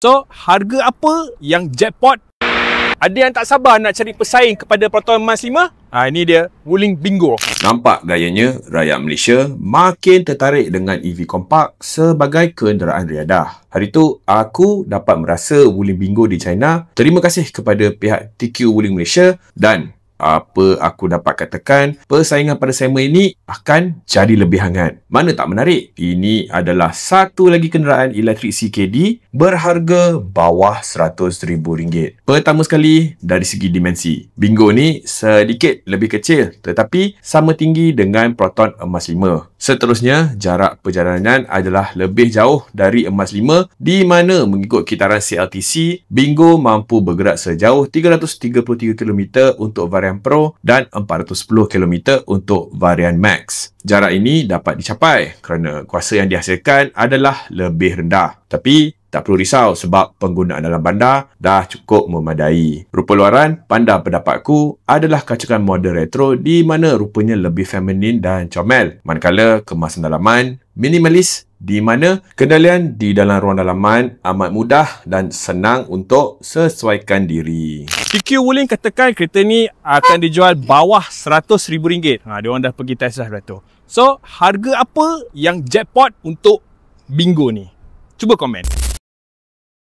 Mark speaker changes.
Speaker 1: So, harga apa yang jackpot? Ada yang tak sabar nak cari pesaing kepada Proton Emas 5? Ini dia, Wuling Bingo.
Speaker 2: Nampak gayanya, rakyat Malaysia makin tertarik dengan EV kompak sebagai kenderaan riadah. Hari tu, aku dapat merasa Wuling Bingo di China. Terima kasih kepada pihak TQ Wuling Malaysia dan apa aku dapat katakan, persaingan pada segmen ini akan jadi lebih hangat. Mana tak menarik? Ini adalah satu lagi kenderaan elektrik CKD berharga bawah RM100,000. Pertama sekali, dari segi dimensi. Bingo ni sedikit lebih kecil tetapi sama tinggi dengan Proton Emas 5. Seterusnya, jarak perjalanan adalah lebih jauh dari Emas 5 di mana mengikut kitaran CLTC, Bingo mampu bergerak sejauh 333 km untuk varian Pro dan 410 km untuk varian Max. Jarak ini dapat dicapai kerana kuasa yang dihasilkan adalah lebih rendah. Tapi tak perlu risau sebab penggunaan dalam bandar dah cukup memadai. Rupa luaran, pandang pendapatku, adalah kacakan model retro di mana rupanya lebih feminin dan comel. Manakala kemasan dalaman minimalis di mana kendalian di dalam ruang dalaman amat mudah dan senang untuk sesuaikan diri.
Speaker 1: TQ Wuling katakan kereta ni akan dijual bawah RM100,000. Diorang dah pergi test dah tu. So, harga apa yang jackpot untuk Bingo ni? Cuba komen.